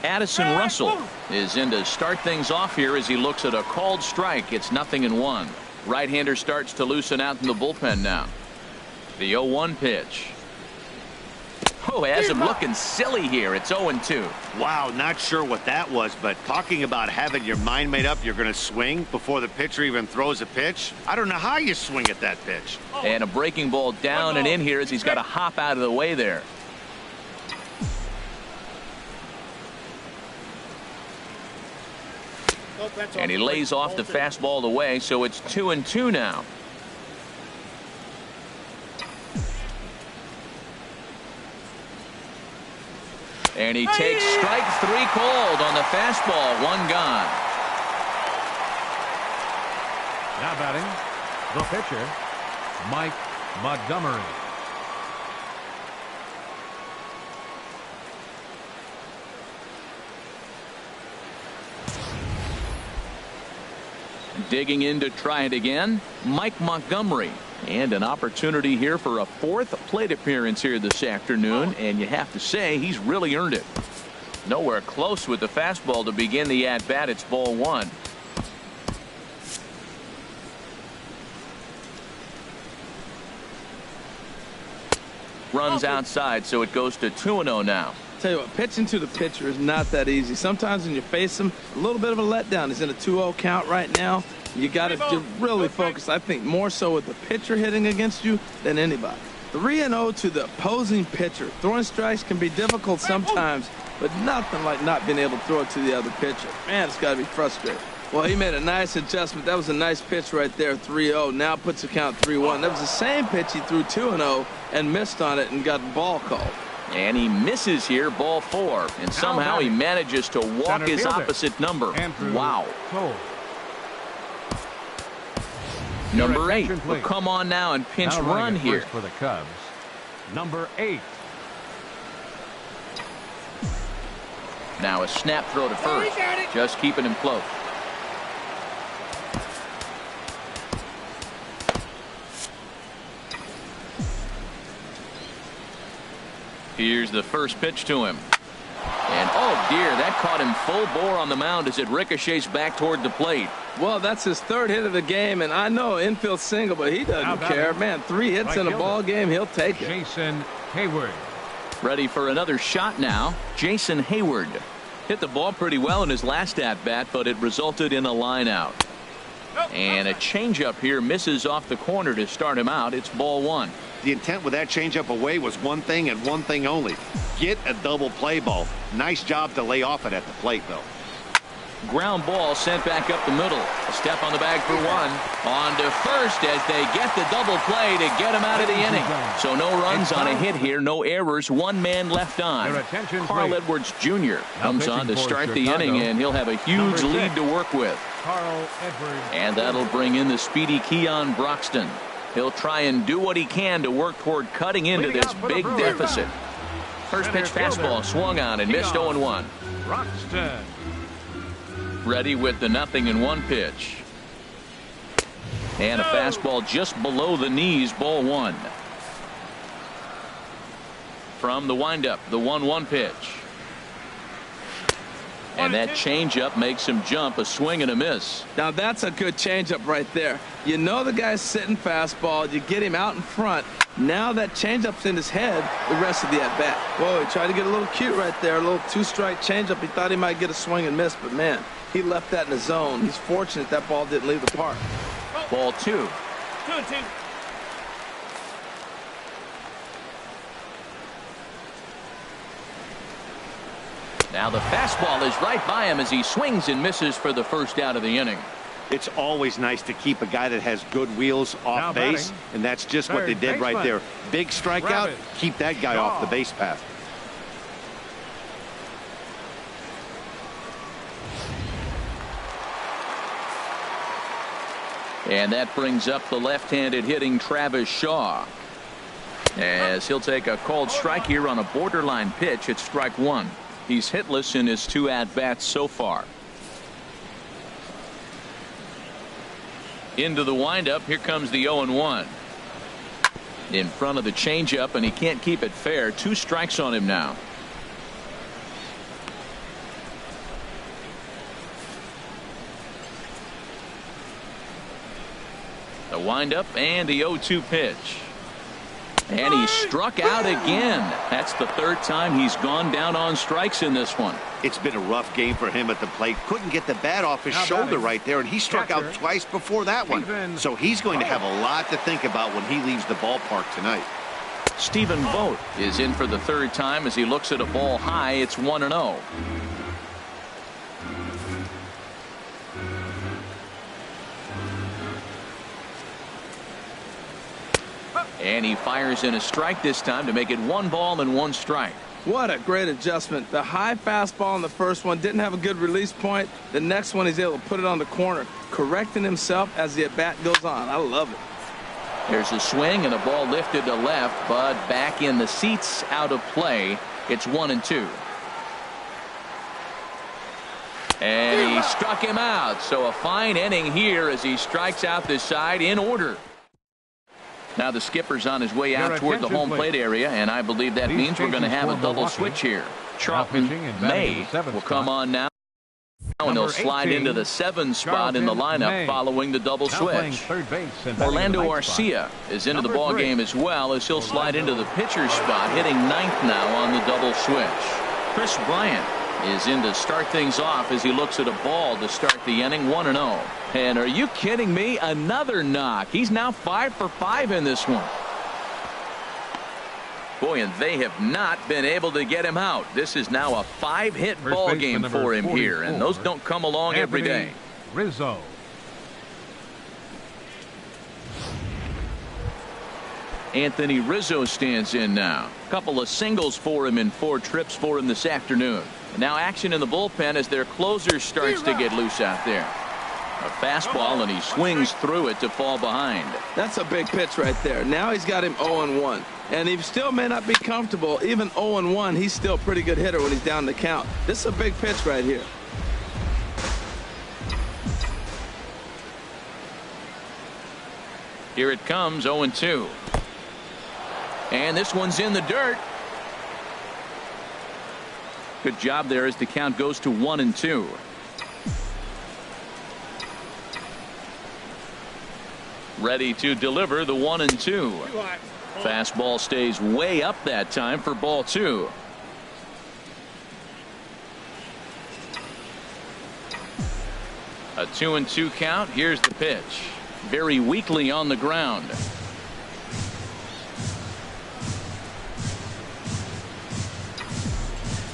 A: Addison Russell is in to start things off here as he looks at a called strike. It's 0-1. Right-hander starts to loosen out in the bullpen now. The 0-1 pitch. Oh, has him looking silly here. It's 0-2.
C: Wow, not sure what that was, but talking about having your mind made up you're going to swing before the pitcher even throws a pitch. I don't know how you swing at that pitch.
A: And a breaking ball down and in here as he's got to hop out of the way there. And he lays off the fastball away, so it's 2-2 now. And he takes strike 3 cold on the fastball. 1 gone.
D: Now batting, the pitcher, Mike Montgomery.
A: Digging in to try it again, Mike Montgomery. And an opportunity here for a 4th plate appearance here this afternoon, and you have to say he's really earned it. Nowhere close with the fastball to begin the at-bat. It's ball 1. Runs outside, so it goes to 2-0 now.
B: Tell you what, pitching to the pitcher is not that easy. Sometimes when you face him, a little bit of a letdown. He's in a 2-0 count right now. You got to really focus, I think, more so with the pitcher hitting against you than anybody. 3-0 to the opposing pitcher. Throwing strikes can be difficult sometimes, but nothing like not being able to throw it to the other pitcher. Man, it's got to be frustrating. Well, he made a nice adjustment. That was a nice pitch right there, 3-0. Now puts the count 3-1. That was the same pitch he threw 2-0 and missed on it and got the ball called.
A: And he misses here, ball 4. And somehow he manages to walk his opposite number. Wow. Number 8 will come on now and pinch run here.
D: For the Cubs, number 8.
A: Now a snap throw to first. Just keeping him close. Here's the first pitch to him. And oh dear, that caught him full bore on the mound as it ricochets back toward the plate.
B: Well, that's his 3rd hit of the game, and I know infield single, but he doesn't care. Man, 3 hits in a ball game, he'll take it.
D: Jason Hayward.
A: Ready for another shot now. Jason Hayward hit the ball pretty well in his last at-bat, but it resulted in a line out. And a changeup here misses off the corner to start him out. It's ball 1.
C: The intent with that changeup away was one thing and one thing only. Get a double play ball. Nice job to lay off it at the plate, though.
A: Ground ball sent back up the middle. A step on the bag for 1. On to first as they get the double play to get him out of the inning. So no runs on a hit here, no errors, 1 man left on. Carl Edwards Jr. comes on to start the inning, and he'll have a huge lead to work with.
D: Carl Edwards.
A: And that'll bring in the speedy Keon Broxton. He'll try and do what he can to work toward cutting into this big deficit. First pitch fastball swung on and missed 0-1.
D: Broxton.
A: Ready with the 0-1 pitch. And a fastball just below the knees, ball 1. From the windup, the 1-1 pitch. And that changeup makes him jump, a swing and a miss.
B: Now that's a good changeup right there. You know the guy's sitting fastball. You get him out in front. Now that changeup's in his head the rest of the at-bat. Whoa, he tried to get a little cute right there. A little 2-strike changeup. He thought he might get a swing and miss, but man, he left that in the zone. He's fortunate that ball didn't leave the park.
A: Ball 2.
D: 2-2.
A: Now the fastball is right by him as he swings and misses for the first out of the inning.
C: It's always nice to keep a guy that has good wheels off base, and that's just what they did right there. Big strikeout, keep that guy off the base path.
A: And that brings up the left-handed hitting Travis Shaw, as he'll take a called strike here on a borderline pitch at strike 1. He's hitless in his 2 at-bats so far. Into the windup. Here comes the 0-1. In front of the changeup, and he can't keep it fair. 2 strikes on him now. The windup and the 0-2 pitch. And he struck out again. That's the 3rd time he's gone down on strikes in this one.
C: It's been a rough game for him at the plate. Couldn't get the bat off his shoulder right there, and he struck out twice before that one. So he's going to have a lot to think about when he leaves the ballpark tonight.
A: Stephen Vogt is in for the 3rd time as he looks at a ball high. It's 1-0. And he fires in a strike this time to make it 1 ball and 1 strike.
B: What a great adjustment. The high fastball in the first one didn't have a good release point. The next one, he's able to put it on the corner, correcting himself as the at-bat goes on. I love it.
A: There's a swing and a ball lifted to left, but back in the seats, out of play. It's 1-2. And he struck him out. So a fine inning here as he strikes out this side in order. Now the skipper's on his way out toward the home plate area, and I believe that means we're going to have a double switch here. Charlton May will come on now, and he'll slide into the 7 spot in the lineup following the double switch. Orlando Arcia is into the ball game as well, as he'll slide into the pitcher's spot, hitting 9th now on the double switch. Chris Bryant is in to start things off as he looks at a ball to start the inning. 1-0. And are you kidding me? Another knock. He's now 5 for 5 in this one. Boy, and they have not been able to get him out. This is now a 5-hit ball game for him here, and those don't come along every day.
D: Rizzo.
A: Anthony Rizzo stands in now. A couple of singles for him in 4 trips for him this afternoon. Now action in the bullpen as their closer starts to get loose out there. A fastball, and he swings through it to fall behind.
B: That's a big pitch right there. Now he's got him 0-1. And he still may not be comfortable. Even 0-1, he's still a pretty good hitter when he's down the count. This is a big pitch right here.
A: Here it comes, 0-2. And this one's in the dirt. Good job there as the count goes to 1-2. Ready to deliver the 1-2. Fastball stays way up that time for ball 2. A 2-2 count. Here's the pitch. Very weakly on the ground.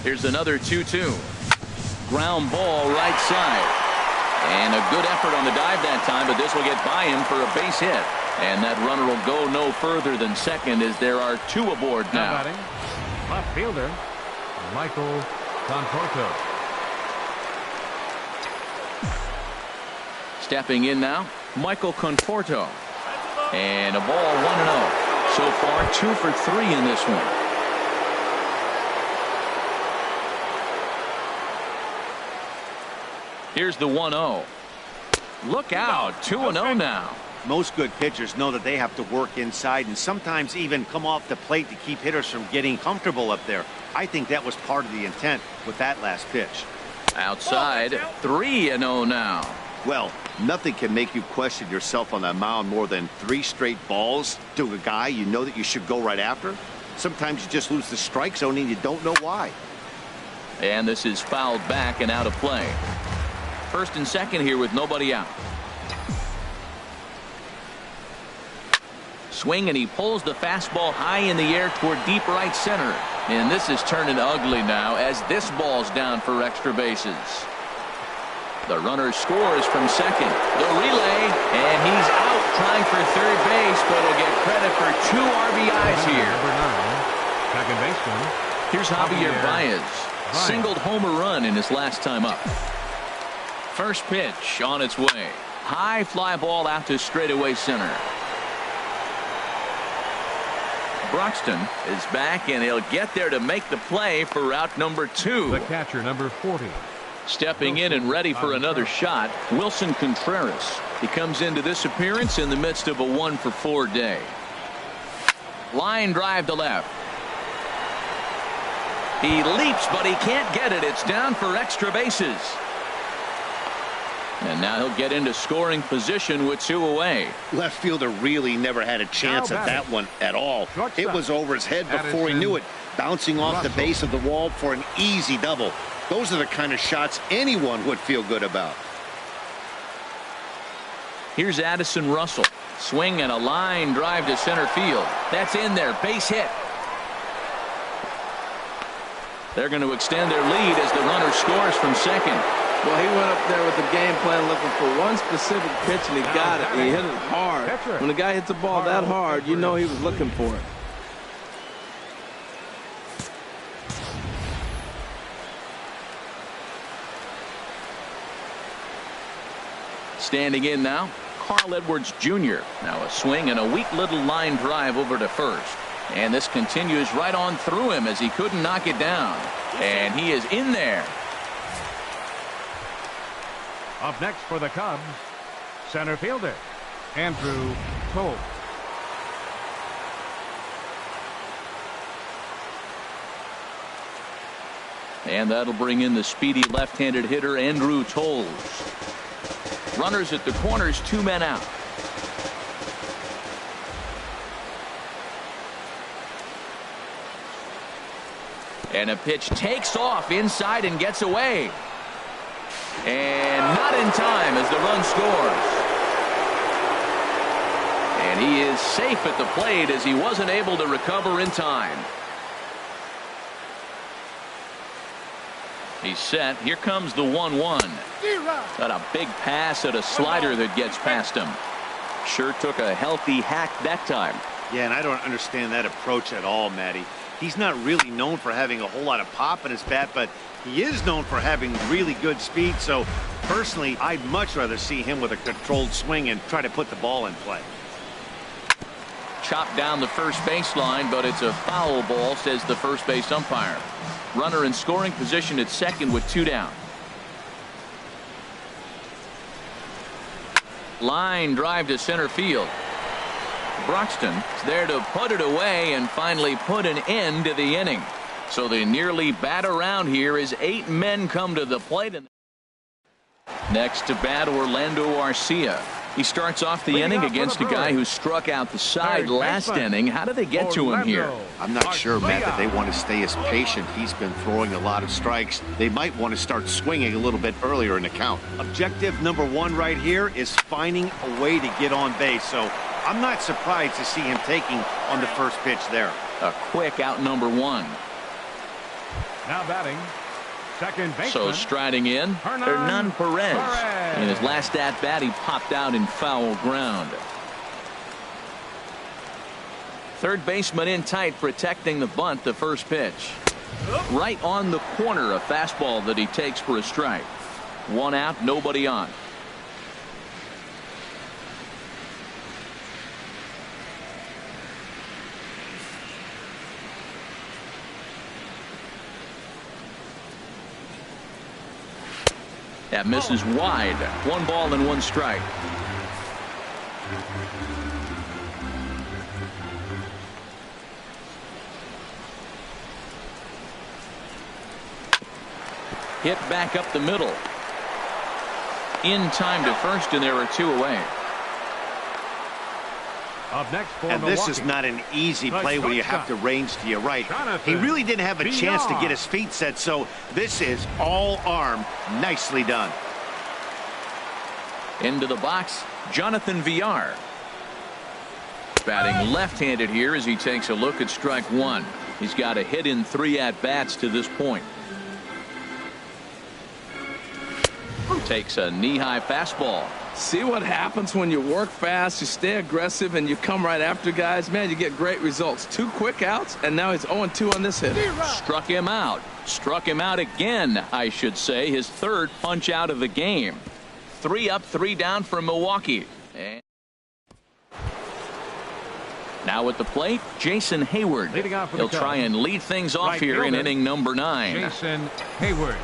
A: Here's another 2-2. Ground ball right side. And a good effort on the dive that time, but this will get by him for a base hit. And that runner will go no further than second as there are 2 aboard now.
D: Left fielder, Michael Conforto.
A: Stepping in now, Michael Conforto. And a ball 1-0. So far 2 for 3 in this one. Here's the 1-0. Look out, 2-0 now.
C: Most good pitchers know that they have to work inside and sometimes even come off the plate to keep hitters from getting comfortable up there. I think that was part of the intent with that last pitch.
A: Outside, 3-0 now.
C: Well, nothing can make you question yourself on that mound more than 3 straight balls to a guy you know that you should go right after. Sometimes you just lose the strike zone and you don't know why.
A: And this is fouled back and out of play. First and second here with nobody out. Swing, and he pulls the fastball high in the air toward deep right center. And this is turning ugly now as this ball's down for extra bases. The runner scores from second. The relay, and he's out trying for third base, but he'll get credit for 2 RBIs here.
D: Second baseman.
A: Here's Javier Baez. Singled homer run in his last time up. First pitch on its way. High fly ball out to straightaway center. Broxton is back, and he'll get there to make the play for route number 2.
D: The catcher, number 40.
A: Stepping in and ready for another shot, Wilson Contreras. He comes into this appearance in the midst of a 1-for-4 day. Line drive to left. He leaps, but he can't get it. It's down for extra bases. And now he'll get into scoring position with 2 away.
C: Left fielder really never had a chance at that one at all. It was over his head before he knew it, bouncing off the base of the wall for an easy double. Those are the kind of shots anyone would feel good about.
A: Here's Addison Russell. Swing and a line drive to center field. That's in there. Base hit. They're going to extend their lead as the runner scores from second.
B: Well, he went up there with the game plan looking for one specific pitch, and he got it. And he hit it hard. When the guy hits a ball that hard, you know he was looking for it.
A: Standing in now, Carl Edwards Jr. Now a swing and a weak little line drive over to first. And this continues right on through him as he couldn't knock it down. And he is in there.
D: Up next for the Cubs, center fielder, Andrew Toll.
A: And that'll bring in the speedy left-handed hitter Andrew Toll. Runners at the corners, 2 men out. And a pitch takes off inside and gets away. And not in time as the run scores. And he is safe at the plate as he wasn't able to recover in time. He's set. Here comes the 1-1. Got a big pass at a slider that gets past him. Sure took a healthy hack that time.
C: Yeah, and I don't understand that approach at all, Matty. He's not really known for having a whole lot of pop in his bat, but he is known for having really good speed. So personally, I'd much rather see him with a controlled swing and try to put the ball in play.
A: Chopped down the first baseline, but it's a foul ball, says the first base umpire. Runner in scoring position at second with 2 down. Line drive to center field. Broxton is there to put it away and finally put an end to the inning. So they nearly bat around here as 8 men come to the plate. Next to bat, Orlando Arcia. He starts off the inning against a guy who struck out the side last inning. How do they get to him here?
C: I'm not sure, Matt, that they want to stay as patient. He's been throwing a lot of strikes. They might want to start swinging a little bit earlier in the count. Objective number 1 right here is finding a way to get on base. So I'm not surprised to see him taking on the first pitch there.
A: A quick out number 1.
D: Now batting, second baseman.
A: So striding in, Hernan Perez. In his last at bat, he popped out in foul ground. Third baseman in tight, protecting the bunt. The first pitch, right on the corner, a fastball that he takes for a strike. 1 out, nobody on. That misses wide. 1 ball and 1 strike. Hit back up the middle. In time to first, and there are 2 away.
D: Up next for
C: and
D: Milwaukee.
C: This is not an easy play when you have to range to your right. He really didn't have a chance to get his feet set, so this is all arm. Nicely done.
A: Into the box, Jonathan Villar. Batting left-handed here as he takes a look at strike 1. He's got a hit in 3 at-bats to this point. Takes a knee-high fastball.
B: See what happens when you work fast, you stay aggressive, and you come right after guys. Man, you get great results. 2 quick outs, and now he's 0-2 on this hit.
A: Struck him out. Struck him out again, I should say. His 3rd punch out of the game. 3 up, 3 down for Milwaukee. And now at the plate, Jason Hayward. He'll try and lead things off here in inning number 9.
D: Jason Hayward.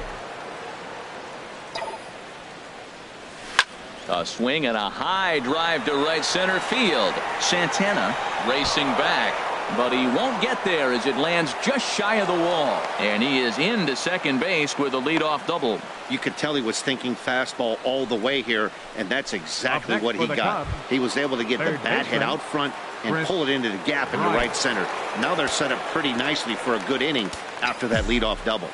A: A swing and a high drive to right center field. Santana racing back, but he won't get there as it lands just shy of the wall. And he is into second base with a leadoff double.
C: You could tell he was thinking fastball all the way here, and that's exactly what he got. He was able to get the bat hit out front and pull it into the gap into right center. Now they're set up pretty nicely for a good inning after that leadoff double.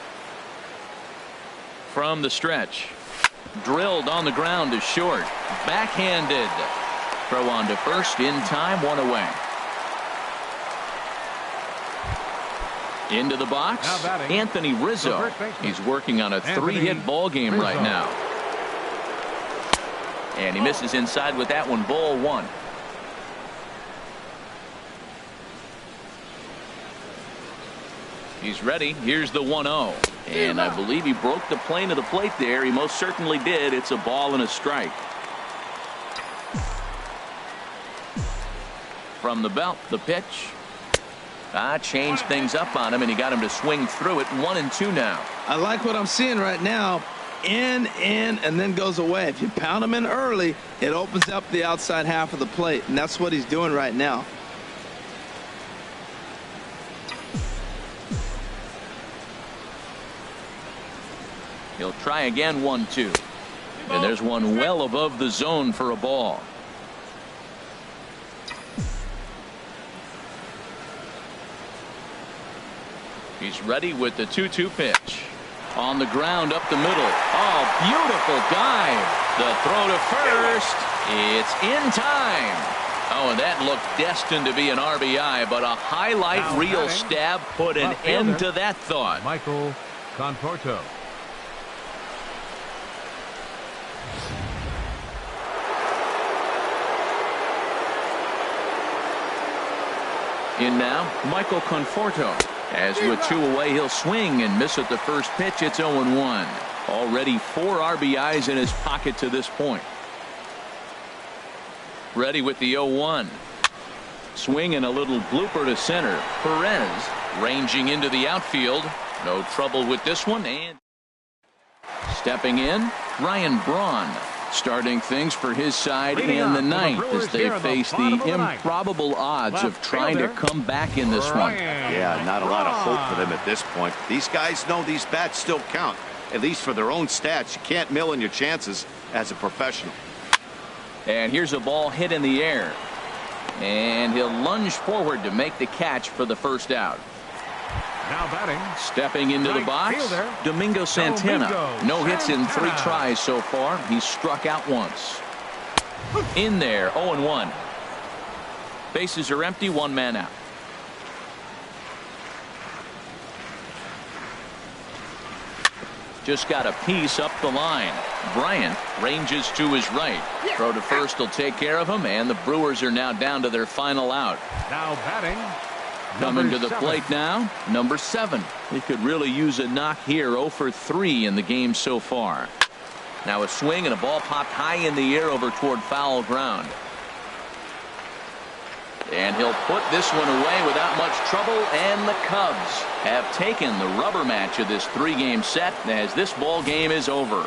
A: From the stretch. Drilled on the ground to short. Backhanded. Throw on to first in time, 1 away. Into the box, Anthony Rizzo. He's working on a 3-hit ball game right now. And he misses inside with that one. Ball 1. He's ready. Here's the 1-0. And I believe he broke the plane of the plate there. He most certainly did. It's a ball and a strike. From the belt, the pitch. Changed things up on him, and he got him to swing through it. 1-2 now.
B: I like what I'm seeing right now. In, and then goes away. If you pound him in early, it opens up the outside half of the plate, and that's what he's doing right now.
A: He'll try again. 1-2. And there's one well above the zone for a ball. He's ready with the 2-2 pitch. On the ground up the middle. Oh, beautiful dive. The throw to first. It's in time. Oh, and that looked destined to be an RBI, but a highlight reel stab put an end to that thought.
D: Michael Conforto.
A: In now, Michael Conforto. As with 2 away, he'll swing and miss at the first pitch. It's 0-1. Already 4 RBIs in his pocket to this point. Ready with the 0-1. Swing and a little blooper to center. Perez ranging into the outfield. No trouble with this one. And stepping in, Ryan Braun. Starting things for his side in the ninth as they face the improbable odds of trying to come back in this one.
C: Yeah, not a lot of hope for them at this point. These guys know these bats still count, at least for their own stats. You can't mill in your chances as a professional.
A: And here's a ball hit in the air. And he'll lunge forward to make the catch for the first out.
D: Now batting.
A: Stepping into the box, Domingo Santana. No hits in 3 tries so far. He's struck out once. In there, 0-1. Bases are empty, 1 man out. Just got a piece up the line. Bryant ranges to his right. Throw to first will take care of him, and the Brewers are now down to their final out.
D: Now batting.
A: Coming to the plate now, number 7. He could really use a knock here. 0 for 3 in the game so far. Now a swing and a ball popped high in the air over toward foul ground. And he'll put this one away without much trouble, and the Cubs have taken the rubber match of this 3-game set as this ball game is over.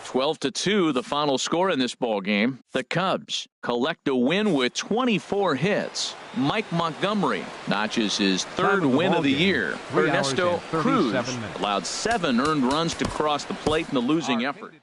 A: 12-2 the final score in this ball game. The Cubs collect a win with 24 hits. Mike Montgomery notches his 3rd win of the year. Ernesto Cruz allowed 7 earned runs to cross the plate in the losing effort.